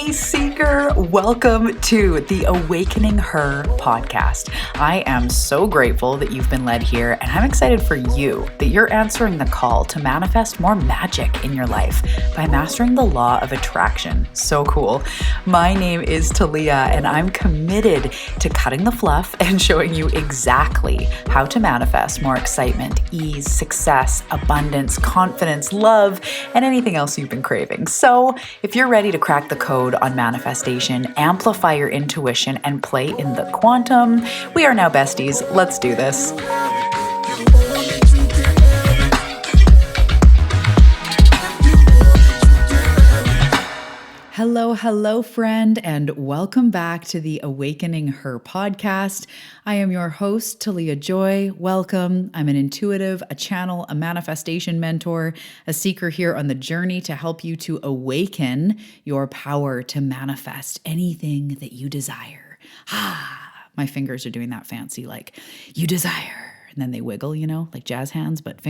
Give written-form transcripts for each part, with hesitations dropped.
Hey Seeker, welcome to the Awakening Her podcast. I am so grateful that you've been led here, and I'm excited for you that you're answering the call to manifest more magic in your life by mastering the law of attraction. So cool. My name is Talia, and I'm committed to cutting the fluff and showing you exactly how to manifest more excitement, ease, success, abundance, confidence, love, and anything else you've been craving. So if you're ready to crack the code on manifestation, amplify your intuition, and play in the quantum, we are now besties. Let's do this. Hello, friend, and welcome back to the Awakening Her podcast. I am your host, Talia Joy. Welcome. I'm an intuitive, a channel, a manifestation mentor, a seeker here on the journey to help you to awaken your power to manifest anything that you desire. My fingers are doing that fancy, like, you desire. And then they wiggle, like jazz hands, but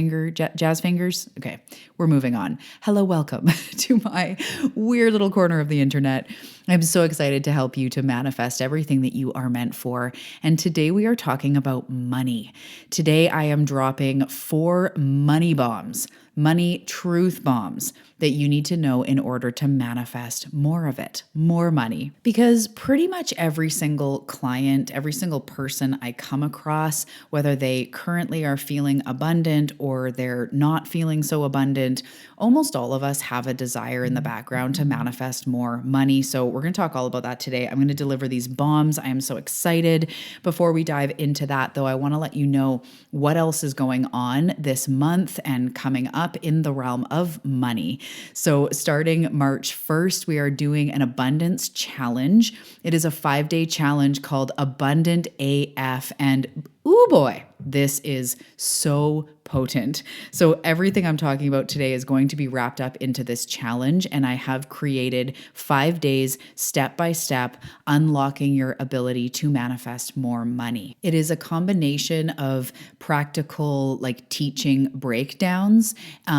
jazz fingers. Okay, we're moving on. Hello, welcome to my weird little corner of the internet. I'm so excited to help you to manifest everything that you are meant for. And today we are talking about money. Today I am dropping 4 money bombs, money truth bombs that you need to know in order to manifest more of it, more money. Because pretty much every single client, every single person I come across, whether they currently are feeling abundant or they're not feeling so abundant, almost all of us have a desire in the background to manifest more money. So we're going to talk all about that today. I'm going to deliver these bombs. I am so excited. Before we dive into that, though, I want to let you know what else is going on this month and coming up in the realm of money. So starting March 1st, we are doing an abundance challenge. It is a 5-day challenge called Abundant AF. And ooh boy, this is so potent. So everything I'm talking about today is going to be wrapped up into this challenge. And I have created 5 days, step by step, unlocking your ability to manifest more money. It is a combination of practical, like teaching breakdowns,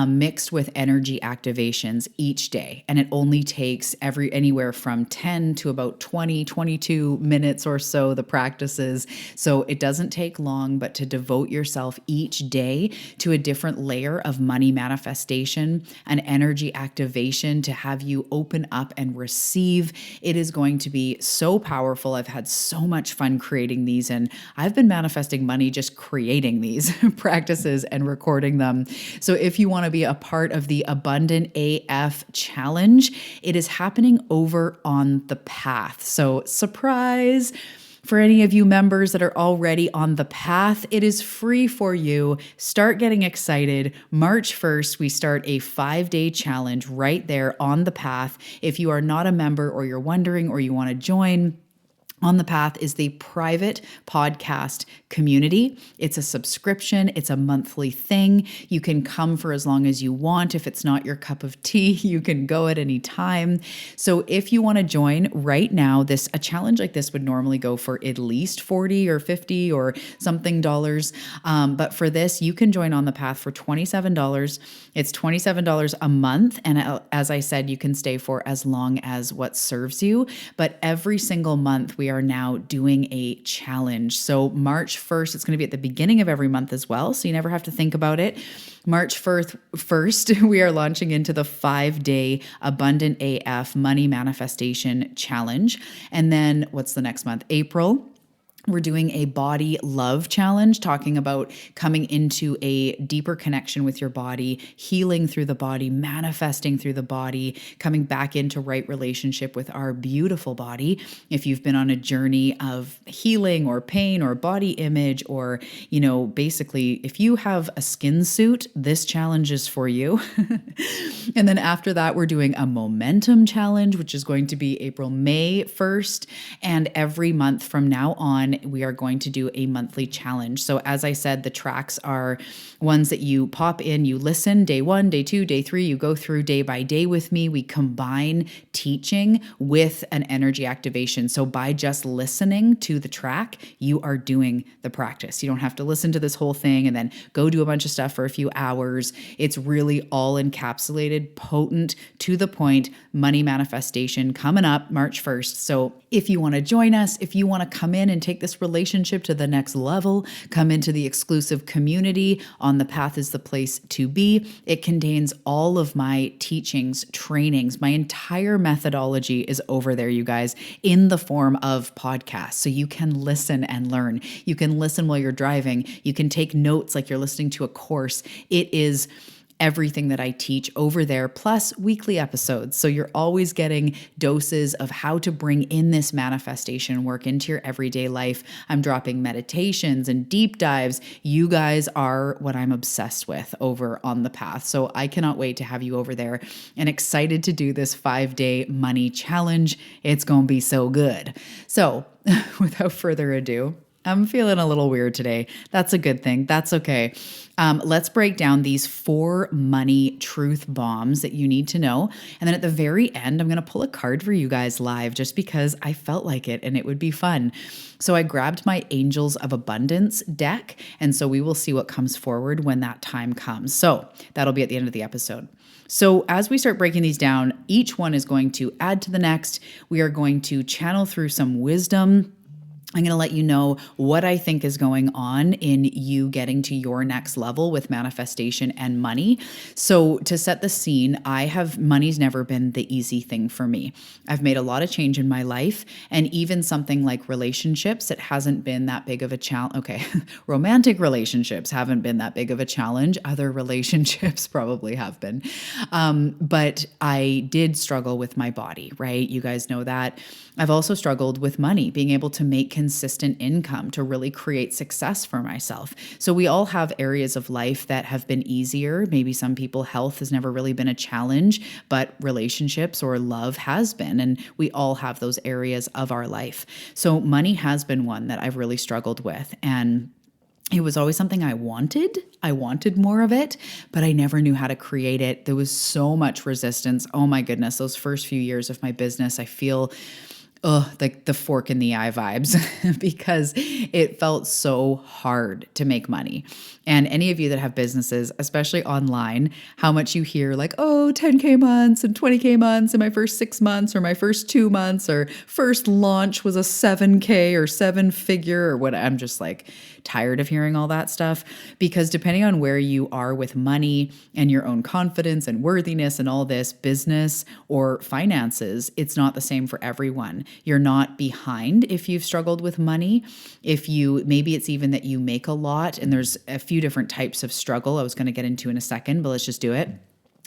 mixed with energy activations each day. And it only takes anywhere from 10 to about 20, 22 minutes or so, the practices. So it doesn't take long, but to devote yourself each day to a different layer of money manifestation, an energy activation to have you open up and receive. It is going to be so powerful. I've had so much fun creating these, and I've been manifesting money just creating these practices and recording them. So if you want to be a part of the Abundant AF challenge, it is happening over on the path. So surprise. For any of you members that are already on the path, it is free for you. Start getting excited. March 1st, we start a 5-day challenge right there on the path. If you are not a member or you're wondering or you want to join, On the Path is the private podcast community. It's a subscription. It's a monthly thing. You can come for as long as you want. If it's not your cup of tea, you can go at any time. So if you want to join right now, a challenge like this would normally go for at least $40 or $50 or something dollars. But for this, you can join On the Path for $27. It's $27 a month. And as I said, you can stay for as long as what serves you. But every single month, we are now doing a challenge. So March 1st, it's going to be at the beginning of every month as well. So you never have to think about it. March 1st, we are launching into the 5-day Abundant AF Money Manifestation Challenge. And then what's the next month? April. We're doing a body love challenge, talking about coming into a deeper connection with your body, healing through the body, manifesting through the body, coming back into right relationship with our beautiful body. If you've been on a journey of healing or pain or body image, or, basically if you have a skin suit, this challenge is for you. And then after that, we're doing a momentum challenge, which is going to be May 1st. And every month from now on, one, we are going to do a monthly challenge. So as I said, the tracks are ones that you pop in, you listen day 1, day 2, day 3, you go through day by day with me. We combine teaching with an energy activation. So by just listening to the track, you are doing the practice. You don't have to listen to this whole thing and then go do a bunch of stuff for a few hours. It's really all encapsulated, potent, to the point money manifestation coming up March 1st. So if you want to join us, if you want to come in and take this relationship to the next level, come into the exclusive community, On the Path is the place to be. It contains all of my teachings, trainings, my entire methodology is over there, you guys, in the form of podcasts. So you can listen and learn. You can listen while you're driving. You can take notes like you're listening to a course. It is everything that I teach over there, plus weekly episodes. So you're always getting doses of how to bring in this manifestation work into your everyday life. I'm dropping meditations and deep dives. You guys are what I'm obsessed with over On the Path. So I cannot wait to have you over there and excited to do this 5-day money challenge. It's going to be so good. So without further ado, I'm feeling a little weird today. That's a good thing. That's okay. Let's break down these 4 money truth bombs that you need to know. And then at the very end, I'm going to pull a card for you guys live just because I felt like it and it would be fun. So I grabbed my Angels of Abundance deck. And so we will see what comes forward when that time comes. So that'll be at the end of the episode. So as we start breaking these down, each one is going to add to the next. We are going to channel through some wisdom. I'm going to let you know what I think is going on in you getting to your next level with manifestation and money. So to set the scene, money's never been the easy thing for me. I've made a lot of change in my life, and even something like relationships, it hasn't been that big of a challenge. Okay, romantic relationships haven't been that big of a challenge. Other relationships probably have been. But I did struggle with my body, right? You guys know that. I've also struggled with money, being able to make consistent income to really create success for myself. So we all have areas of life that have been easier. Maybe some people, health has never really been a challenge, but relationships or love has been. And we all have those areas of our life. So money has been one that I've really struggled with. And it was always something I wanted. I wanted more of it, but I never knew how to create it. There was so much resistance. Oh my goodness, those first few years of my business, I feel like the fork in the eye vibes because it felt so hard to make money. And any of you that have businesses, especially online, how much you hear like, oh, 10K months and 20K months in my first 6 months or my first 2 months or first launch was a 7K or 7-figure or what. I'm just like tired of hearing all that stuff because depending on where you are with money and your own confidence and worthiness and all this business or finances, it's not the same for everyone. You're not behind if you've struggled with money. Maybe it's even that you make a lot, and there's a few different types of struggle I was going to get into in a second, but let's just do it.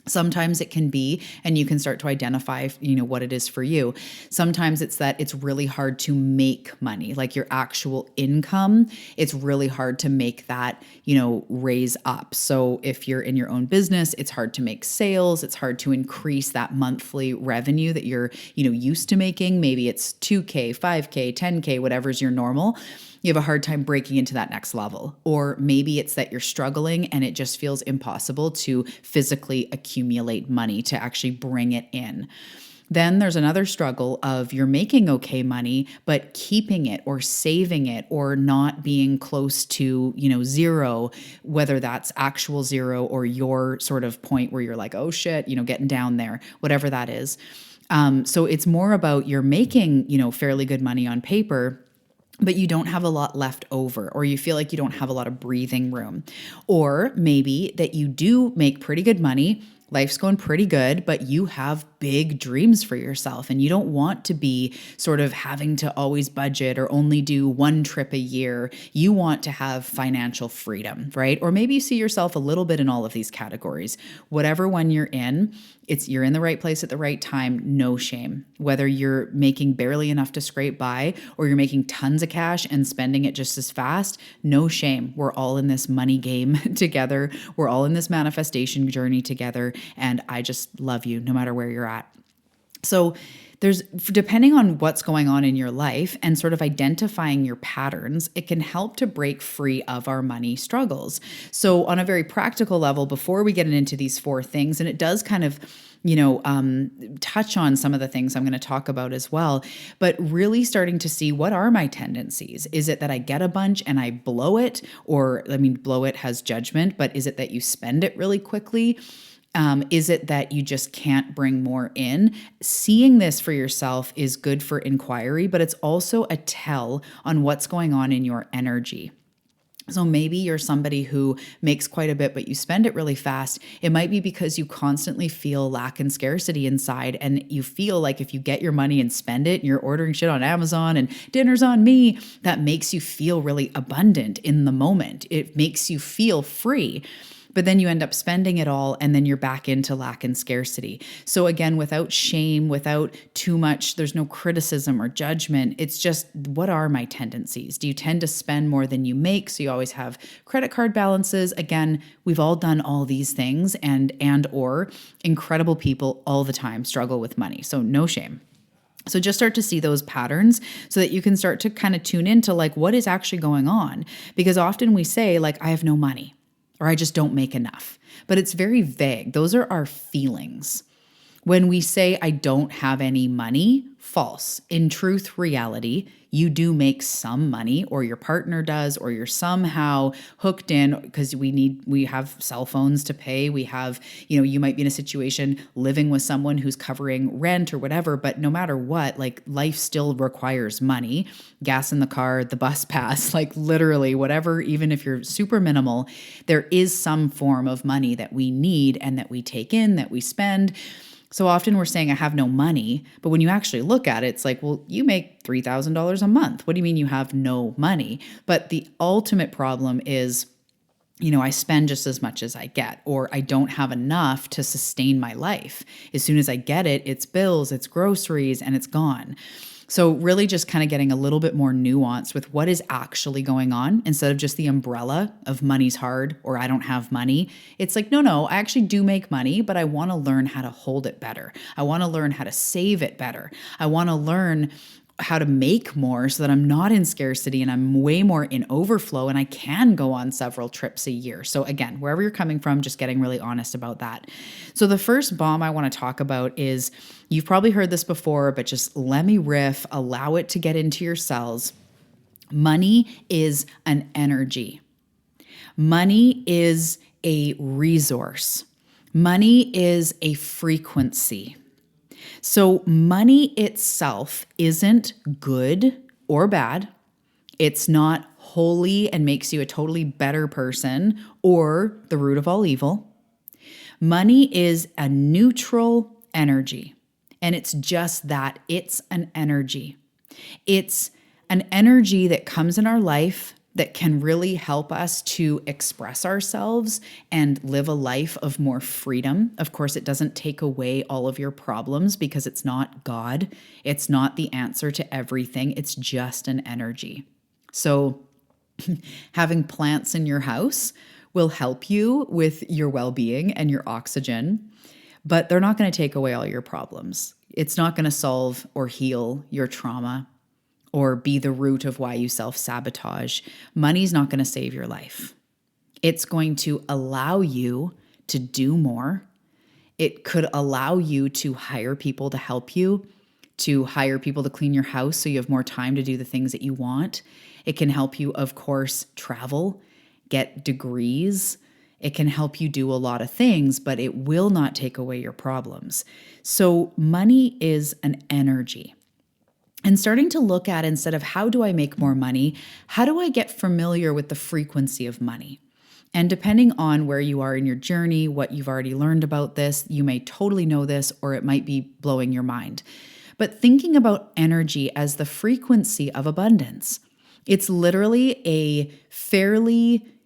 Sometimes it can be, and you can start to identify, what it is for you. Sometimes it's that it's really hard to make money, like your actual income. It's really hard to make that, raise up. So if you're in your own business, it's hard to make sales. It's hard to increase that monthly revenue that you're, used to making. Maybe it's 2K, 5K, 10K, whatever's your normal. You have a hard time breaking into that next level. Or maybe it's that you're struggling and it just feels impossible to physically accumulate money to actually bring it in. Then there's another struggle of you're making okay money, but keeping it or saving it or not being close to, zero, whether that's actual zero or your sort of point where you're like, oh shit, getting down there, whatever that is. So it's more about you're making, fairly good money on paper, but you don't have a lot left over, or you feel like you don't have a lot of breathing room. Or maybe that you do make pretty good money, life's going pretty good, but you have big dreams for yourself and you don't want to be sort of having to always budget or only do 1 trip a year. You want to have financial freedom, right? Or maybe you see yourself a little bit in all of these categories. Whatever one you're in, you're in the right place at the right time, no shame. Whether you're making barely enough to scrape by or you're making tons of cash and spending it just as fast, no shame. We're all in this money game together. We're all in this manifestation journey together. And I just love you no matter where you're at. So Depending on what's going on in your life and sort of identifying your patterns, it can help to break free of our money struggles. So on a very practical level, before we get into these four things, and it does kind of touch on some of the things I'm going to talk about as well, but really starting to see, what are my tendencies? Is it that I get a bunch and I blow it? Or, blow it has judgment, but is it that you spend it really quickly? Is it that you just can't bring more in? Seeing this for yourself is good for inquiry, but it's also a tell on what's going on in your energy. So maybe you're somebody who makes quite a bit, but you spend it really fast. It might be because you constantly feel lack and scarcity inside, and you feel like if you get your money and spend it, and you're ordering shit on Amazon and dinner's on me, that makes you feel really abundant in the moment. It makes you feel free. But then you end up spending it all, and then you're back into lack and scarcity. So again, without shame, without too much, there's no criticism or judgment. It's just, what are my tendencies? Do you tend to spend more than you make? So you always have credit card balances. Again, we've all done all these things, and or incredible people all the time struggle with money. So no shame. So just start to see those patterns so that you can start to kind of tune into like, what is actually going on? Because often we say like, I have no money, or I just don't make enough. But it's very vague. Those are our feelings. When we say I don't have any money, false. In truth, reality, you do make some money, or your partner does, or you're somehow hooked in because we have cell phones to pay. We have, you might be in a situation living with someone who's covering rent or whatever, but no matter what, like life still requires money, gas in the car, the bus pass, like literally whatever, even if you're super minimal, there is some form of money that we need and that we take in, that we spend. So often we're saying I have no money, but when you actually look at it, it's like, well, you make $3,000 a month. What do you mean you have no money? But the ultimate problem is, I spend just as much as I get, or I don't have enough to sustain my life. As soon as I get it, it's bills, it's groceries, and it's gone. So really just kind of getting a little bit more nuanced with what is actually going on instead of just the umbrella of money's hard or I don't have money. It's like, no, I actually do make money, but I want to learn how to hold it better. I want to learn how to save it better. I want to learn how to make more so that I'm not in scarcity and I'm way more in overflow, and I can go on several trips a year. So again, wherever you're coming from, just getting really honest about that. So the first bomb I want to talk about is, you've probably heard this before, but just let me riff, allow it to get into your cells. Money is an energy. Money is a resource. Money is a frequency. So money itself isn't good or bad. It's not holy and makes you a totally better person or the root of all evil. Money is a neutral energy. And it's just that. It's an energy. It's an energy that comes in our life that can really help us to express ourselves and live a life of more freedom. Of course, it doesn't take away all of your problems because it's not God. It's not the answer to everything. It's just an energy. So having plants in your house will help you with your well-being and your oxygen, but they're not going to take away all your problems. It's not going to solve or heal your trauma or be the root of why you self-sabotage. Money's not going to save your life. It's going to allow you to do more. It could allow you to hire people to help you, to hire people to clean your house so you have more time to do the things that you want. It can help you, of course, travel, get degrees. It can help you do a lot of things, but it will not take away your problems. So money is an energy. And starting to look at, instead of how do I make more money, how do I get familiar with the frequency of money? And depending on where you are in your journey, what you've already learned about this, you may totally know this, or it might be blowing your mind. But thinking about energy as the frequency of abundance, it's literally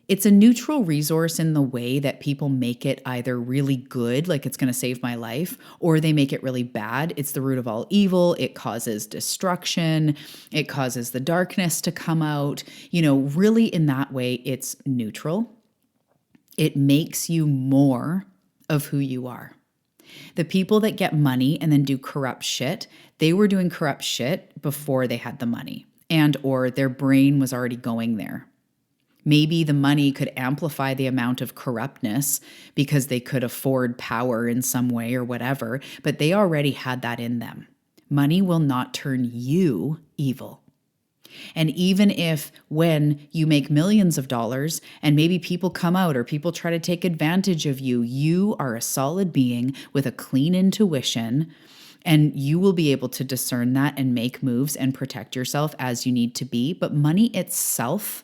it's a neutral resource in the way that people make it either really good, like it's going to save my life, or they make it really bad. It's the root of all evil. It causes destruction. It causes the darkness to come out. Really in that way, it's neutral. It makes you more of who you are. The people that get money and then do corrupt shit, they were doing corrupt shit before they had the money, and or their brain was already going there. Maybe the money could amplify the amount of corruptness because they could afford power in some way or whatever, but they already had that in them. Money will not turn you evil. And even if when you make millions of dollars and maybe people come out or people try to take advantage of you, you are a solid being with a clean intuition, and you will be able to discern that and make moves and protect yourself as you need to be. But money itself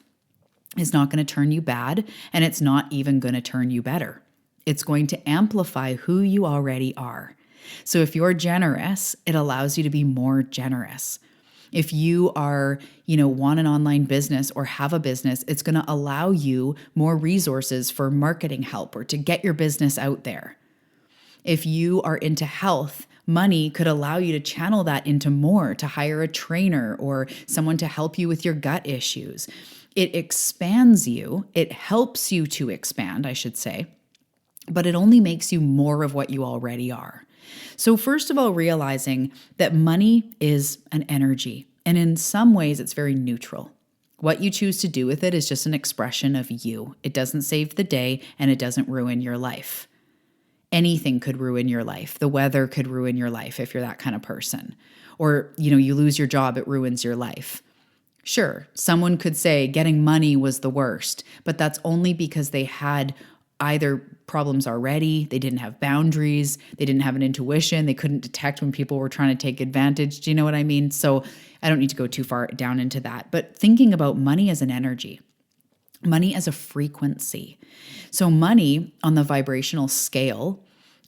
is not going to turn you bad, and it's not even going to turn you better. It's going to amplify who you already are. So if you're generous, it allows you to be more generous. If you are, want an online business or have a business, it's going to allow you more resources for marketing help or to get your business out there. If you are into health, money could allow you to channel that into more, to hire a trainer or someone to help you with your gut issues. It expands you. It helps you to expand, I should say, but it only makes you more of what you already are. So first of all, realizing that money is an energy, and in some ways it's very neutral. What you choose to do with it is just an expression of you. It doesn't save the day, and it doesn't ruin your life. Anything could ruin your life. The weather could ruin your life if you're that kind of person. Or, you lose your job, it ruins your life. Sure, someone could say getting money was the worst, but that's only because they had either problems already, they didn't have boundaries, they didn't have an intuition, they couldn't detect when people were trying to take advantage. Do you know what I mean? So I don't need to go too far down into that. But thinking about money as an energy, money as a frequency. So money on the vibrational scale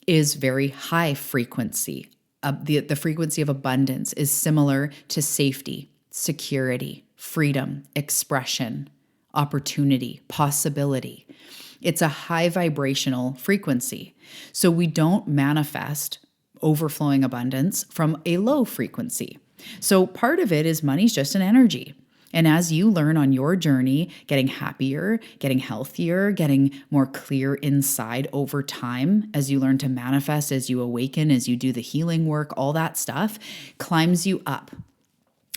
is very high frequency. The frequency of abundance is similar to safety, security, freedom, expression, opportunity, possibility. It's a high vibrational frequency. So we don't manifest overflowing abundance from a low frequency. So part of it is money's just an energy. And as you learn on your journey, getting happier, getting healthier, getting more clear inside over time, as you learn to manifest, as you awaken, as you do the healing work, all that stuff climbs you up.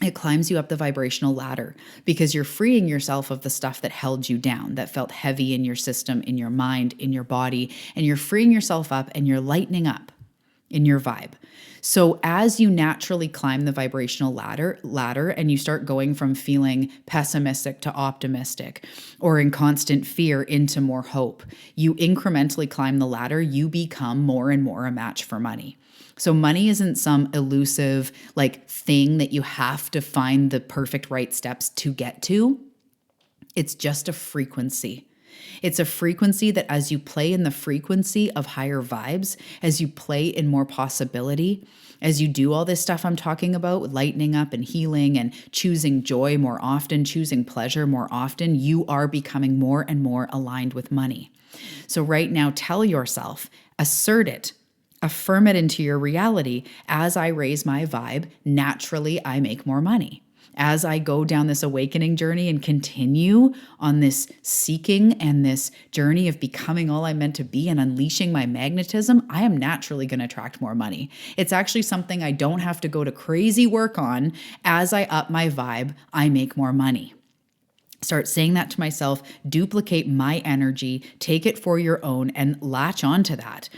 It climbs you up the vibrational ladder because you're freeing yourself of the stuff that held you down, that felt heavy in your system, in your mind, in your body, and you're freeing yourself up and you're lightening up in your vibe. So as you naturally climb the vibrational ladder and you start going from feeling pessimistic to optimistic or in constant fear into more hope, you incrementally climb the ladder, you become more and more a match for money. So money isn't some elusive thing that you have to find the perfect right steps to get to. It's just a frequency. It's a frequency that as you play in the frequency of higher vibes, as you play in more possibility, as you do all this stuff I'm talking about, lightening up and healing and choosing joy more often, choosing pleasure more often, you are becoming more and more aligned with money. So right now, tell yourself, assert it, affirm it into your reality. As I raise my vibe, naturally I make more money. As I go down this awakening journey and continue on this seeking and this journey of becoming all I'm meant to be and unleashing my magnetism, I am naturally going to attract more money. It's actually something I don't have to go to crazy work on. As I up my vibe, I make more money. Start saying that to myself, duplicate my energy, take it for your own, and latch onto that.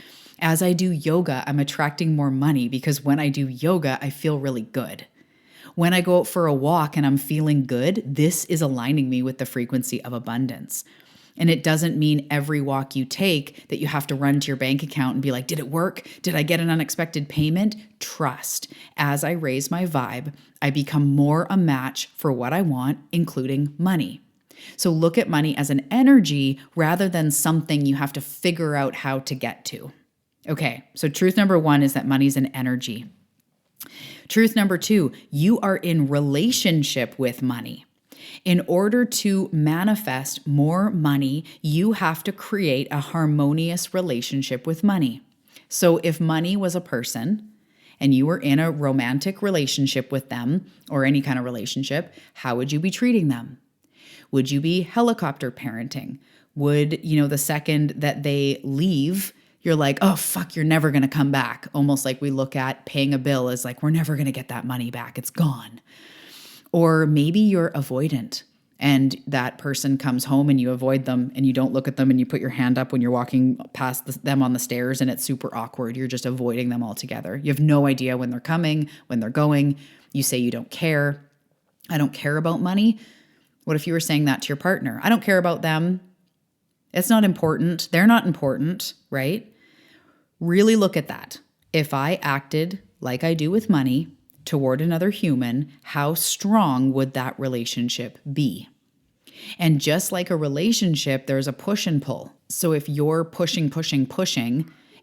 As I do yoga, I'm attracting more money because when I do yoga, I feel really good. When I go out for a walk and I'm feeling good, this is aligning me with the frequency of abundance. And it doesn't mean every walk you take that you have to run to your bank account and be like, did it work? Did I get an unexpected payment? Trust. As I raise my vibe, I become more a match for what I want, including money. So look at money as an energy rather than something you have to figure out how to get to. Okay, so truth number 1 is that money's an energy. Truth number 2, you are in relationship with money. In order to manifest more money, you have to create a harmonious relationship with money. So if money was a person and you were in a romantic relationship with them or any kind of relationship, how would you be treating them? Would you be helicopter parenting? Would, the second that they leave, You're like, oh, fuck, you're never going to come back. Almost like we look at paying a bill as like, we're never going to get that money back. It's gone. Or maybe you're avoidant and that person comes home and you avoid them and you don't look at them and you put your hand up when you're walking past them on the stairs and it's super awkward. You're just avoiding them altogether. You have no idea when they're coming, when they're going. You say you don't care. I don't care about money. What if you were saying that to your partner? I don't care about them. It's not important. They're not important, right? Really look at that. If I acted like I do with money toward another human, how strong would that relationship be? And just like a relationship, there's a push and pull. So if you're pushing,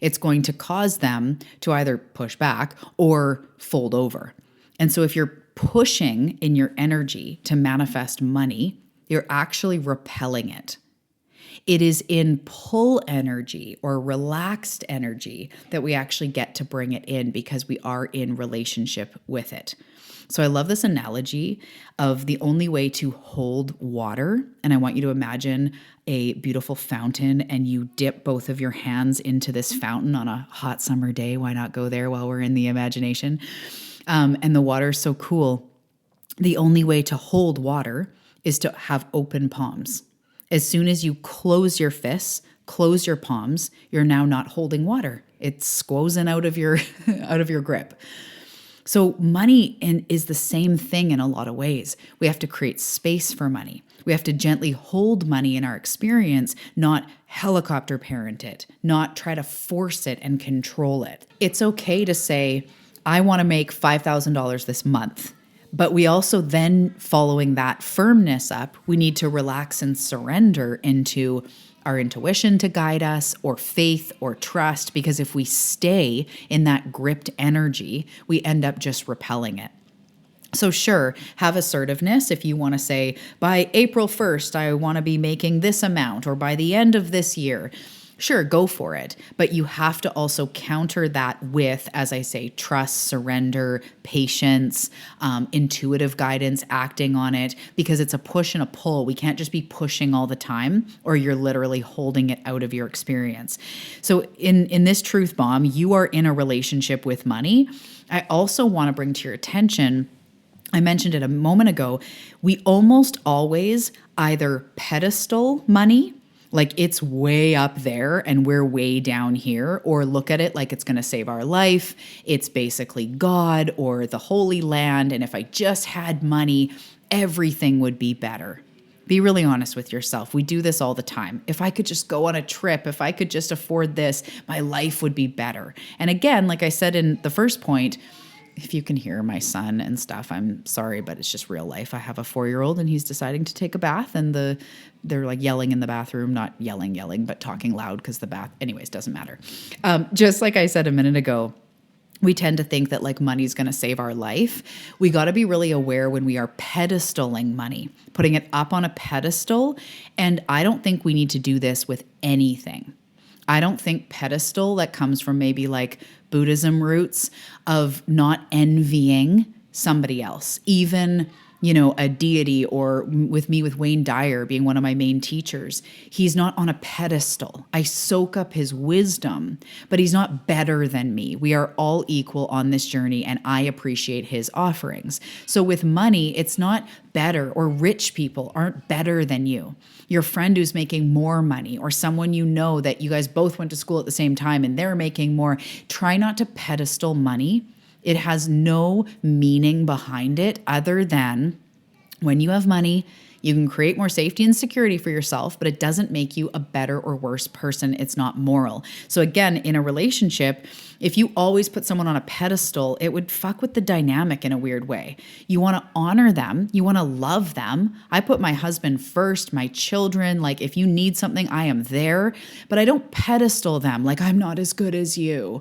it's going to cause them to either push back or fold over. And so if you're pushing in your energy to manifest money, you're actually repelling it. It is in pull energy or relaxed energy that we actually get to bring it in because we are in relationship with it. So I love this analogy of the only way to hold water. And I want you to imagine a beautiful fountain and you dip both of your hands into this fountain on a hot summer day. Why not go there while we're in the imagination? And the water is so cool. The only way to hold water is to have open palms. As soon as you close your fists, close your palms, you're now not holding water. It's squozen out of your out of your grip. So money is the same thing in a lot of ways. We have to create space for money. We have to gently hold money in our experience, not helicopter parent it, not try to force it and control it. It's okay to say, I want to make $5,000 this month. But we also then, following that firmness up, we need to relax and surrender into our intuition to guide us, or faith or trust, because if we stay in that gripped energy, we end up just repelling it. So sure, have assertiveness if you want to say, by April 1st, I want to be making this amount, or by the end of this year. Sure, go for it. But you have to also counter that with, as I say, trust, surrender, patience, intuitive guidance, acting on it, because it's a push and a pull. We can't just be pushing all the time, or you're literally holding it out of your experience. So in this truth bomb, you are in a relationship with money. I also want to bring to your attention, I mentioned it a moment ago, we almost always either pedestal money, like it's way up there and we're way down here, or look at it like it's going to save our life. It's basically God or the Holy Land. And if I just had money, everything would be better. Be really honest with yourself. We do this all the time. If I could just go on a trip, if I could just afford this, my life would be better. And again, like I said in the first point, if you can hear my son and stuff, I'm sorry, but it's just real life. I have a 4-year-old and he's deciding to take a bath, and they're like yelling in the bathroom, not yelling, but talking loud because the bath, anyways, doesn't matter. Just like I said a minute ago, we tend to think that like money's going to save our life. We got to be really aware when we are pedestaling money, putting it up on a pedestal. And I don't think we need to do this with anything. I don't think pedestal, that comes from maybe like Buddhism roots of not envying somebody else, even, a deity, or with Wayne Dyer being one of my main teachers. He's not on a pedestal. I soak up his wisdom, but he's not better than me. We are all equal on this journey, and I appreciate his offerings. So with money, it's not better, or rich people aren't better than you. Your friend who's making more money, or someone that you guys both went to school at the same time and they're making more. Try not to pedestal money. It has no meaning behind it other than when you have money, you can create more safety and security for yourself, but it doesn't make you a better or worse person. It's not moral. So again, in a relationship, if you always put someone on a pedestal, it would fuck with the dynamic in a weird way. You want to honor them. You want to love them. I put my husband first, my children. Like if you need something, I am there, but I don't pedestal them like I'm not as good as you.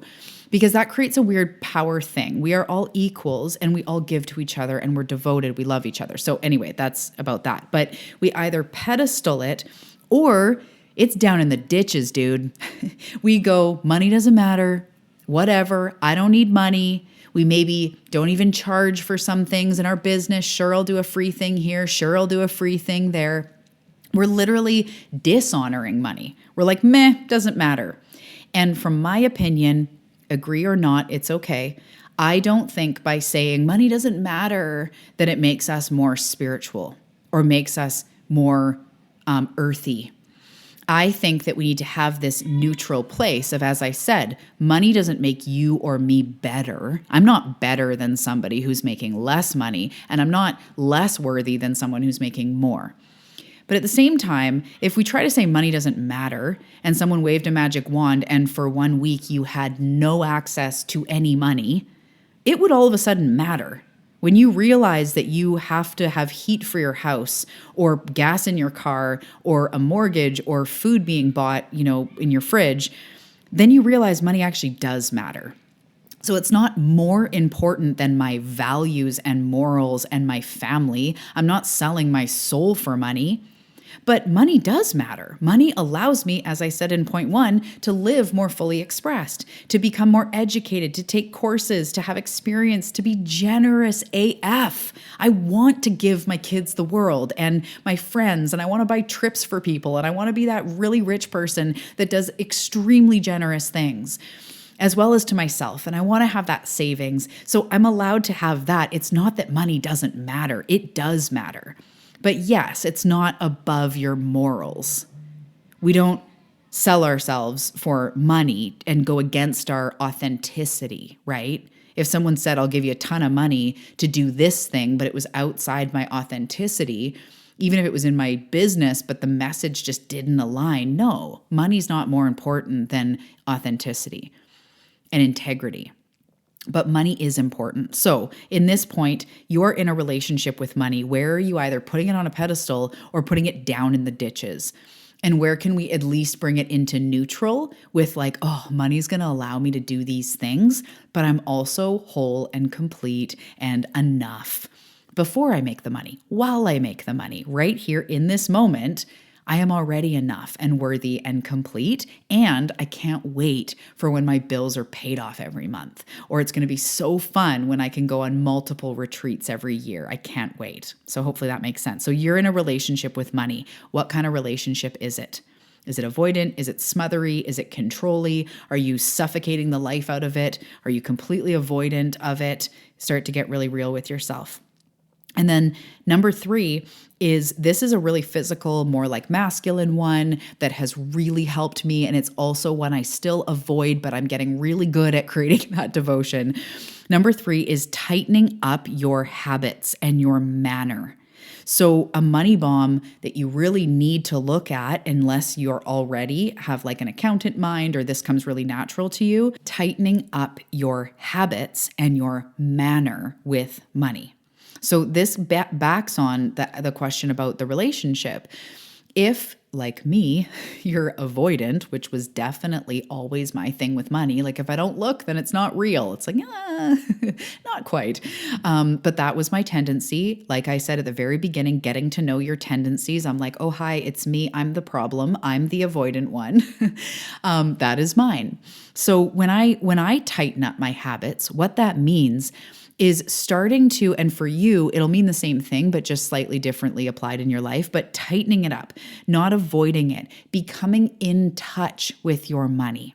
Because that creates a weird power thing. We are all equals and we all give to each other and we're devoted. We love each other. So anyway, that's about that. But we either pedestal it or it's down in the ditches, dude. We go, money doesn't matter, whatever. I don't need money. We maybe don't even charge for some things in our business. Sure, I'll do a free thing here. Sure, I'll do a free thing there. We're literally dishonoring money. We're like, meh, doesn't matter. And from my opinion, agree or not, it's okay. I don't think by saying money doesn't matter that it makes us more spiritual or makes us more earthy. I think that we need to have this neutral place of, as I said, money doesn't make you or me better. I'm not better than somebody who's making less money, and I'm not less worthy than someone who's making more. But at the same time, if we try to say money doesn't matter and someone waved a magic wand and for 1 week you had no access to any money, it would all of a sudden matter. When you realize that you have to have heat for your house or gas in your car or a mortgage or food being bought, in your fridge, then you realize money actually does matter. So it's not more important than my values and morals and my family. I'm not selling my soul for money. But money does matter. Money allows me, as I said in point 1, to live more fully expressed, to become more educated, to take courses, to have experience, to be generous AF. I want to give my kids the world and my friends, and I want to buy trips for people, and I want to be that really rich person that does extremely generous things, as well as to myself. And I want to have that savings. So I'm allowed to have that. It's not that money doesn't matter. It does matter. But yes, it's not above your morals. We don't sell ourselves for money and go against our authenticity, right? If someone said, I'll give you a ton of money to do this thing, but it was outside my authenticity, even if it was in my business, but the message just didn't align. No, money's not more important than authenticity and integrity. But money is important. So in this point, you're in a relationship with money. Where are you either putting it on a pedestal or putting it down in the ditches? And where can we at least bring it into neutral with like, oh, money's going to allow me to do these things, but I'm also whole and complete and enough before I make the money, while I make the money, right here in this moment. I am already enough and worthy and complete, and I can't wait for when my bills are paid off every month. Or it's going to be so fun when I can go on multiple retreats every year. I can't wait. So hopefully that makes sense. So you're in a relationship with money. What kind of relationship is it? Is it avoidant? Is it smothery? Is it controlly? Are you suffocating the life out of it? Are you completely avoidant of it? Start to get really real with yourself. And then number 3 is, this is a really physical, more like masculine one that has really helped me. And it's also one I still avoid, but I'm getting really good at creating that devotion. Number 3 is tightening up your habits and your manner. So a money bomb that you really need to look at, unless you're already have like an accountant mind or this comes really natural to you, tightening up your habits and your manner with money. So this backs on the question about the relationship. If, like me, you're avoidant, which was definitely always my thing with money, like if I don't look, then it's not real. It's like, not quite. But that was my tendency. Like I said at the very beginning, getting to know your tendencies. I'm like, oh, hi, it's me. I'm the problem. I'm the avoidant one. That is mine. So when I tighten up my habits, what that means is starting to, and for you, it'll mean the same thing, but just slightly differently applied in your life, but tightening it up, not avoiding it, becoming in touch with your money.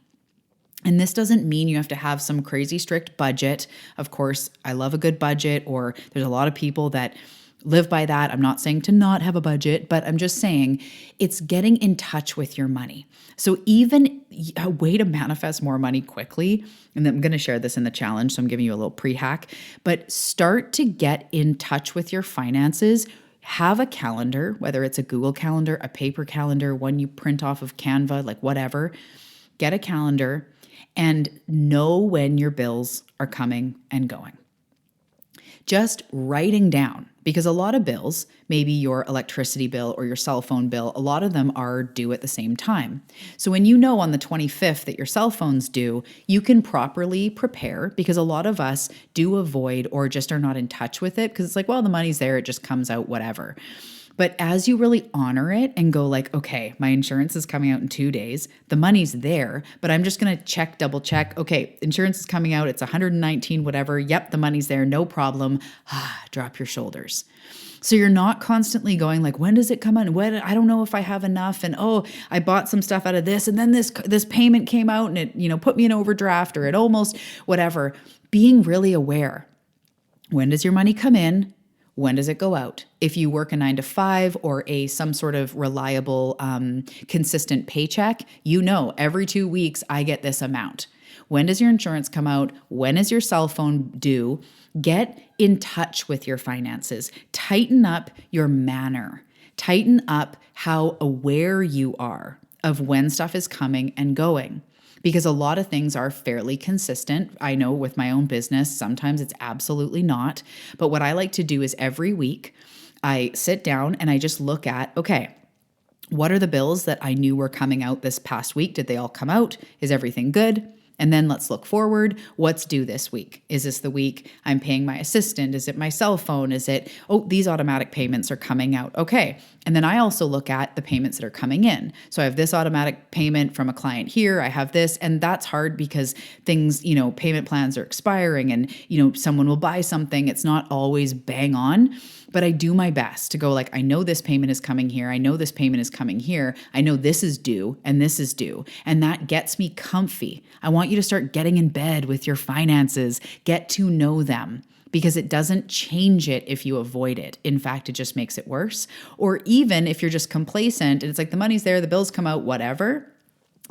And this doesn't mean you have to have some crazy strict budget. Of course, I love a good budget, or there's a lot of people that live by that. I'm not saying to not have a budget, but I'm just saying it's getting in touch with your money. So even a way to manifest more money quickly, and I'm going to share this in the challenge, so I'm giving you a little pre-hack, but start to get in touch with your finances. Have a calendar, whether it's a Google calendar, a paper calendar, one you print off of Canva, like whatever. Get a calendar and know when your bills are coming and going. Just writing down, because a lot of bills, maybe your electricity bill or your cell phone bill, a lot of them are due at the same time. So when you know on the 25th that your cell phone's due, you can properly prepare, because a lot of us do avoid or just are not in touch with it because it's like, well, the money's there, it just comes out, whatever. But as you really honor it and go like, okay, my insurance is coming out in 2 days, the money's there, but I'm just going to double check. Okay, insurance is coming out, it's 119, whatever. Yep, the money's there, no problem. Drop your shoulders. So you're not constantly going like, when does it come out? When, I don't know if I have enough. And oh, I bought some stuff out of this. And then this payment came out and it, put me in overdraft, or it almost whatever. Being really aware. When does your money come in? When does it go out? If you work a 9 to 5 or some sort of reliable, consistent paycheck, every 2 weeks I get this amount. When does your insurance come out? When is your cell phone due? Get in touch with your finances. Tighten up your manner. Tighten up how aware you are of when stuff is coming and going. Because a lot of things are fairly consistent. I know with my own business, sometimes it's absolutely not. But what I like to do is every week, I sit down and I just look at, okay, what are the bills that I knew were coming out this past week? Did they all come out? Is everything good? And then let's look forward. What's due this week? Is this the week I'm paying my assistant? Is it my cell phone? Is it, these automatic payments are coming out. Okay. And then I also look at the payments that are coming in. So I have this automatic payment from a client here. I have this, and that's hard because things, payment plans are expiring and, someone will buy something. It's not always bang on. But I do my best to go like, I know this payment is coming here. I know this payment is coming here. I know this is due and this is due. And that gets me comfy. I want you to start getting in bed with your finances, get to know them, because it doesn't change it if you avoid it. In fact, it just makes it worse. Or even if you're just complacent and it's like the money's there, the bills come out, whatever.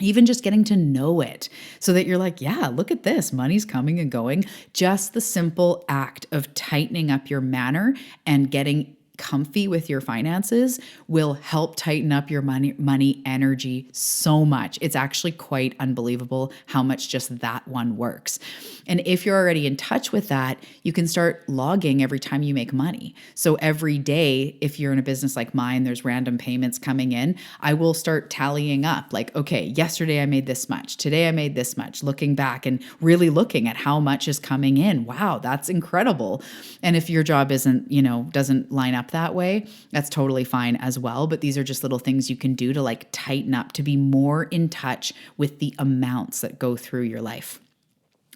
Even just getting to know it so that you're like, yeah, look at this, money's coming and going. Just the simple act of tightening up your manner and getting comfy with your finances will help tighten up your money energy so much. It's actually quite unbelievable how much just that one works. And if you're already in touch with that, you can start logging every time you make money. So every day, if you're in a business like mine, there's random payments coming in, I will start tallying up like, okay, yesterday I made this much, today I made this much, looking back and really looking at how much is coming in. Wow, that's incredible. And if your job isn't, doesn't line up that way, that's totally fine as well. But these are just little things you can do to like tighten up, to be more in touch with the amounts that go through your life.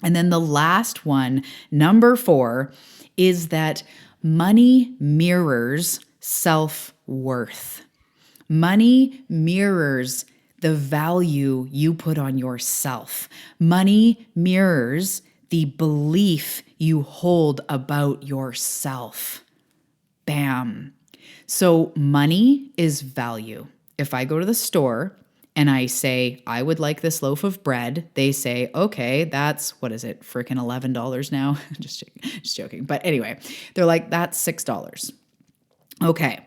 And then the last one, number 4, is that money mirrors self-worth. Money mirrors the value you put on yourself. Money mirrors the belief you hold about yourself. Bam. So money is value. If I go to the store and I say, I would like this loaf of bread, they say, okay, that's, what is it, freaking $11 now? Just joking. But anyway, they're like, that's $6. Okay.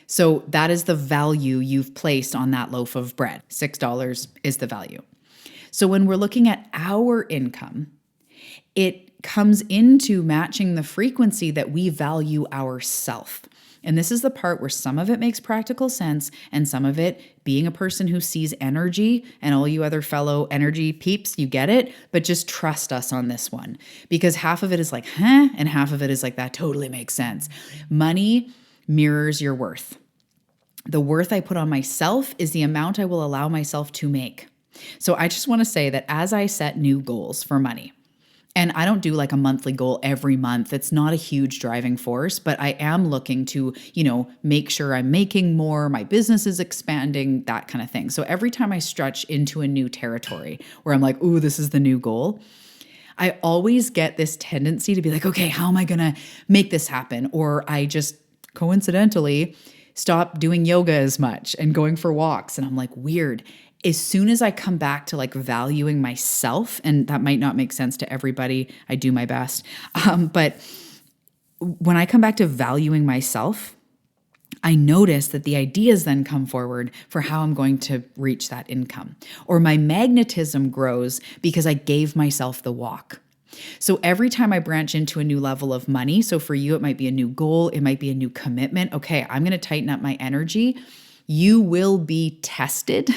So that is the value you've placed on that loaf of bread. $6 is the value. So when we're looking at our income, it comes into matching the frequency that we value ourself. And this is the part where some of it makes practical sense and some of it, being a person who sees energy, and all you other fellow energy peeps, you get it, but just trust us on this one, because half of it is like, huh? And half of it is like, that totally makes sense. Money mirrors your worth. The worth I put on myself is the amount I will allow myself to make. So I just want to say that as I set new goals for money, and I don't do like a monthly goal every month. It's not a huge driving force, but I am looking to, make sure I'm making more, my business is expanding, that kind of thing. So every time I stretch into a new territory where I'm like, ooh, this is the new goal, I always get this tendency to be like, okay, how am I going to make this happen? Or I just coincidentally stop doing yoga as much and going for walks. And I'm like, weird. As soon as I come back to like valuing myself, and that might not make sense to everybody, I do my best. But when I come back to valuing myself, I notice that the ideas then come forward for how I'm going to reach that income. Or my magnetism grows because I gave myself the walk. So every time I branch into a new level of money, so for you, it might be a new goal, it might be a new commitment. Okay, I'm going to tighten up my energy. You will be tested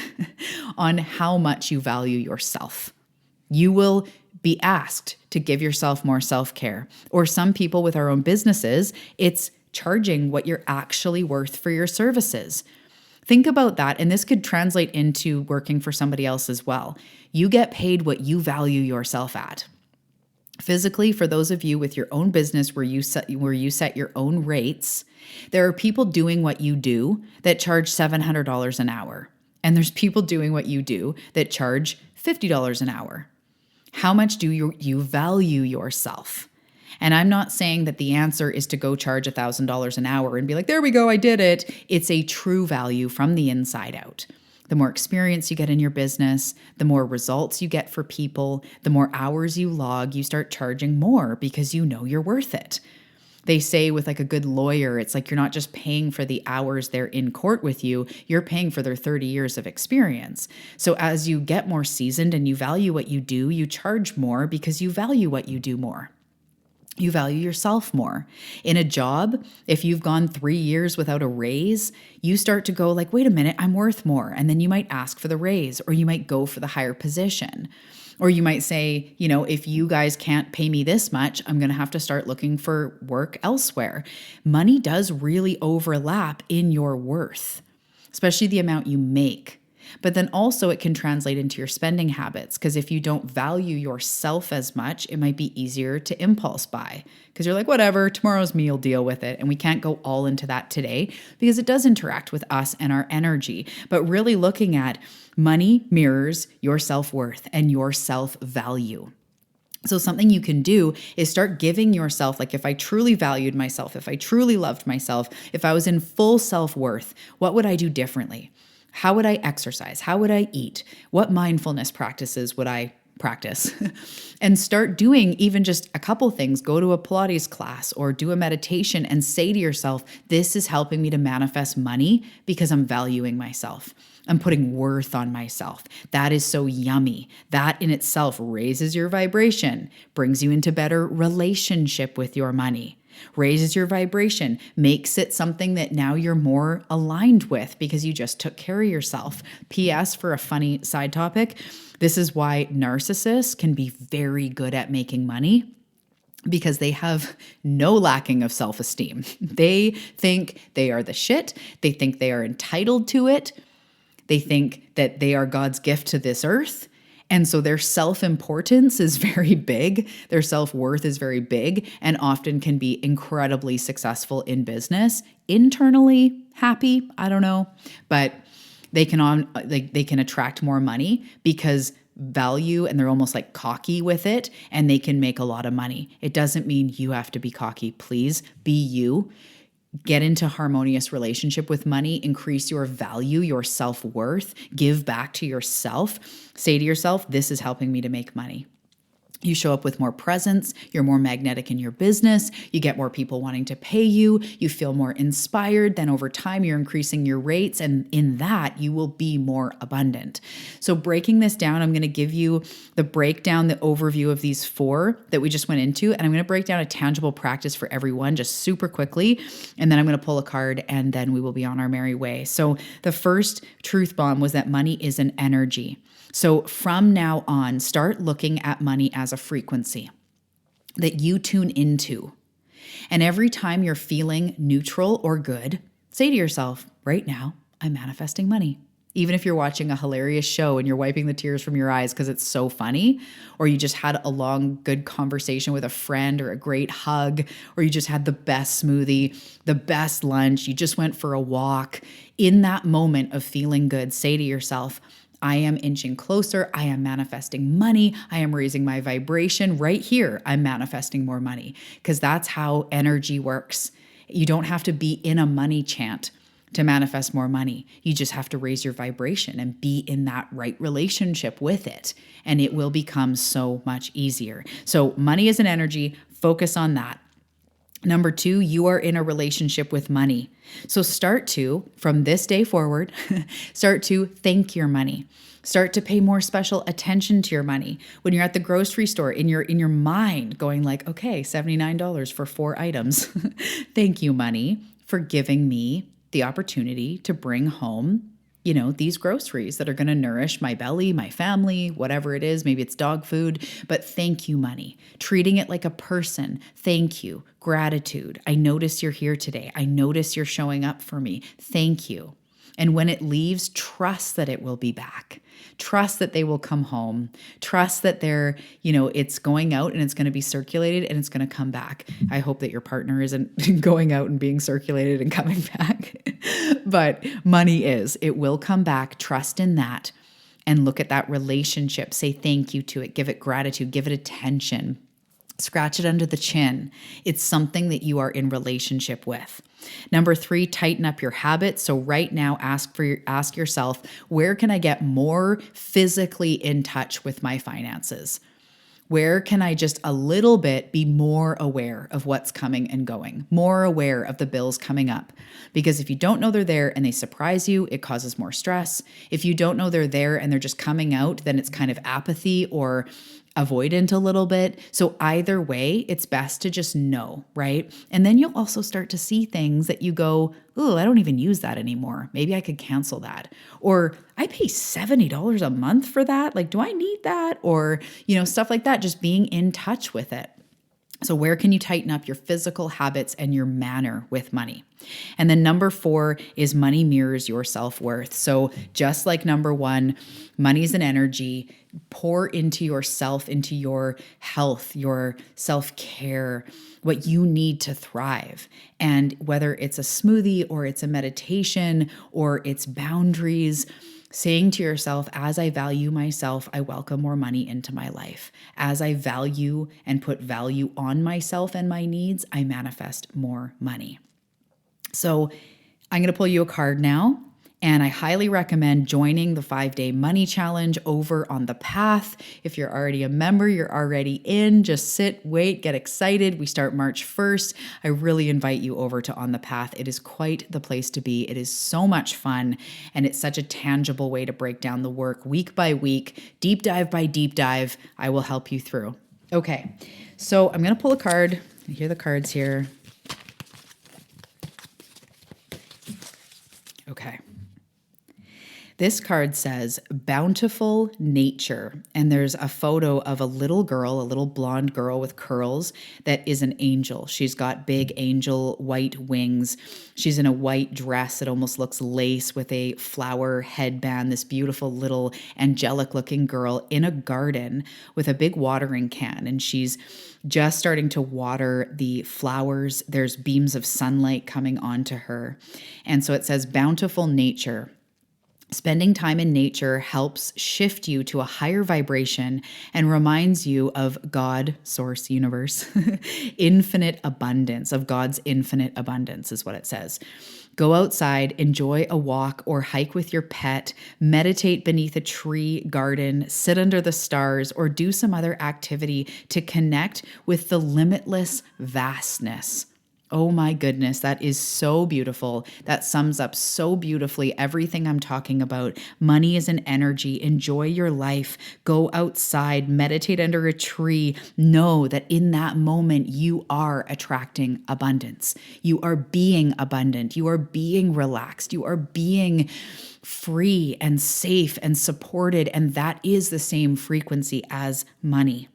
on how much you value yourself. You will be asked to give yourself more self-care. Or some people with our own businesses, it's charging what you're actually worth for your services. Think about that. And this could translate into working for somebody else as well. You get paid what you value yourself at. Physically, for those of you with your own business where you set your own rates, there are people doing what you do that charge $700 an hour. And there's people doing what you do that charge $50 an hour. How much do you value yourself? And I'm not saying that the answer is to go charge $1,000 an hour and be like, there we go, I did it. It's a true value from the inside out. The more experience you get in your business, the more results you get for people, the more hours you log, you start charging more because you know you're worth it. They say with like a good lawyer, it's like you're not just paying for the hours they're in court with you, you're paying for their 30 years of experience. So as you get more seasoned and you value what you do, you charge more because you value what you do more. You value yourself more. In a job, if you've gone 3 years without a raise, you start to go like, wait a minute, I'm worth more. And then you might ask for the raise, or you might go for the higher position. Or you might say, if you guys can't pay me this much, I'm going to have to start looking for work elsewhere. Money does really overlap in your worth, especially the amount you make. But then also it can translate into your spending habits, because if you don't value yourself as much, it might be easier to impulse buy because you're like, whatever, tomorrow's me, will deal with it. And we can't go all into that today because it does interact with us and our energy. But really looking at money mirrors your self-worth and your self-value. So something you can do is start giving yourself, like if I truly valued myself, if I truly loved myself, if I was in full self-worth, what would I do differently? How would I exercise? How would I eat? What mindfulness practices would I practice? And start doing even just a couple things. Go to a Pilates class or do a meditation and say to yourself, this is helping me to manifest money because I'm valuing myself. I'm putting worth on myself. That is so yummy. That in itself raises your vibration, brings you into better relationship with your money. Raises your vibration, makes it something that now you're more aligned with because you just took care of yourself. P.S. for a funny side topic, this is why narcissists can be very good at making money because they have no lacking of self-esteem. They think they are the shit. They think they are entitled to it. They think that they are God's gift to this earth. And so their self-importance is very big. Their self-worth is very big and often can be incredibly successful in business. Internally happy, I don't know, but they can attract more money because value, and they're almost like cocky with it, and they can make a lot of money. It doesn't mean you have to be cocky. Please be you. Get into harmonious relationship with money, increase your value, your self-worth, give back to yourself. Say to yourself, this is helping me to make money. You show up with more presence, you're more magnetic in your business, you get more people wanting to pay you, you feel more inspired, then over time you're increasing your rates, and in that you will be more abundant. So breaking this down, I'm going to give you the breakdown, the overview of these 4 that we just went into, and I'm going to break down a tangible practice for everyone just super quickly, and then I'm going to pull a card, and then we will be on our merry way. So the first truth bomb was that money is an energy. So from now on, start looking at money as a frequency that you tune into. And every time you're feeling neutral or good, say to yourself, right now, I'm manifesting money. Even if you're watching a hilarious show and you're wiping the tears from your eyes because it's so funny, or you just had a long, good conversation with a friend or a great hug, or you just had the best smoothie, the best lunch, you just went for a walk. In that moment of feeling good, say to yourself, I am inching closer. I am manifesting money. I am raising my vibration right here. I'm manifesting more money because that's how energy works. You don't have to be in a money chant to manifest more money. You just have to raise your vibration and be in that right relationship with it. And it will become so much easier. So money is an energy. Focus on that. Number 2, you are in a relationship with money. So start to, from this day forward, start to thank your money. Start to pay more special attention to your money. When you're at the grocery store, in your mind, going like, okay, $79 for 4 items. Thank you, money, for giving me the opportunity to bring home these groceries that are going to nourish my belly, my family, whatever it is. Maybe it's dog food, but thank you, money. Treating it like a person. Thank you. Gratitude. I notice you're here today. I notice you're showing up for me. Thank you. And when it leaves, trust that it will be back. Trust that they will come home. Trust that it's going out and it's going to be circulated and it's going to come back. I hope that your partner isn't going out and being circulated and coming back. But money it will come back. Trust in that and look at that relationship. Say thank you to it. Give it gratitude. Give it attention. Scratch it under the chin. It's something that you are in relationship with. Number 3, tighten up your habits. So right now, ask yourself, where can I get more physically in touch with my finances? Where can I just a little bit be more aware of what's coming and going, more aware of the bills coming up? Because if you don't know they're there and they surprise you, it causes more stress. If you don't know they're there and they're just coming out, then it's kind of apathy or avoidant a little bit. So either way, it's best to just know, right? And then you'll also start to see things that you go, oh, I don't even use that anymore. Maybe I could cancel that. Or I pay $70 a month for that. Like, do I need that? Or, stuff like that, just being in touch with it. So where can you tighten up your physical habits and your manner with money? And then number 4 is money mirrors your self-worth. So just like number 1, money is an energy. Pour into yourself, into your health, your self-care, what you need to thrive. And whether it's a smoothie or it's a meditation or it's boundaries, saying to yourself, as I value myself, I welcome more money into my life. As I value and put value on myself and my needs, I manifest more money. So I'm going to pull you a card now. And I highly recommend joining the 5-day money challenge over on the Path. If you're already a member, you're already in, just sit, wait, get excited. We start March 1st. I really invite you over to On the Path. It is quite the place to be. It is so much fun. And it's such a tangible way to break down the work week by week, deep dive by deep dive. I will help you through. Okay, so I'm going to pull a card. Here are the cards here. Okay. This card says bountiful nature, and there's a photo of a little girl, a little blonde girl with curls that is an angel. She's got big angel white wings. She's in a white dress that almost looks lace with a flower headband, this beautiful little angelic looking girl in a garden with a big watering can, and she's just starting to water the flowers. There's beams of sunlight coming onto her. And so it says bountiful nature. Spending time in nature helps shift you to a higher vibration and reminds you of God, source, universe, infinite abundance, of God's infinite abundance is what it says. Go outside, enjoy a walk or hike with your pet, meditate beneath a tree garden, sit under the stars, or do some other activity to connect with the limitless vastness. Oh my goodness, that is so beautiful. That sums up so beautifully everything I'm talking about. Money is an energy. Enjoy your life. Go outside, meditate under a tree. Know that in that moment, you are attracting abundance. You are being abundant. You are being relaxed. You are being free and safe and supported. And that is the same frequency as money.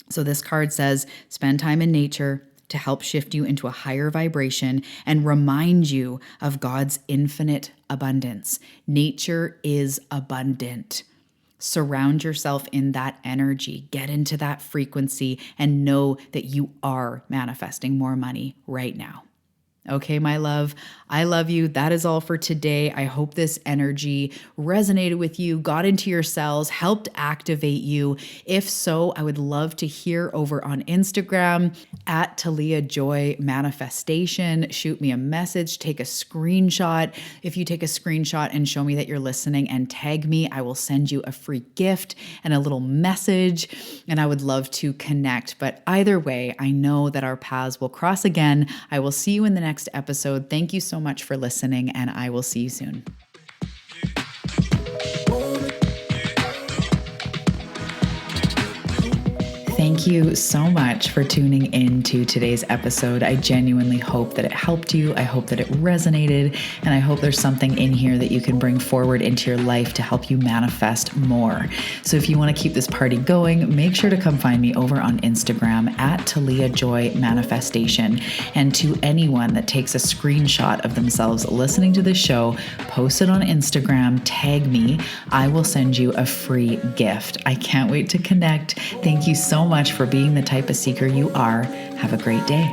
So this card says, spend time in nature to help shift you into a higher vibration and remind you of God's infinite abundance. Nature is abundant. Surround yourself in that energy, get into that frequency, and know that you are manifesting more money right now. Okay, my love, I love you. That is all for today. I hope this energy resonated with you, got into your cells, helped activate you. If so, I would love to hear over on Instagram at Talia Joy Manifestation. Shoot me a message, take a screenshot. If you take a screenshot and show me that you're listening and tag me, I will send you a free gift and a little message, and I would love to connect. But either way, I know that our paths will cross again. I will see you in the next episode. Thank you so much for listening, and I will see you soon. Thank you so much for tuning in to today's episode. I genuinely hope that it helped you. I hope that it resonated, and I hope there's something in here that you can bring forward into your life to help you manifest more. So if you want to keep this party going, make sure to come find me over on Instagram at Talia Joy Manifestation. And to anyone that takes a screenshot of themselves listening to this show, post it on Instagram, tag me. I will send you a free gift. I can't wait to connect. Thank you so much for being the type of seeker you are. Have a great day.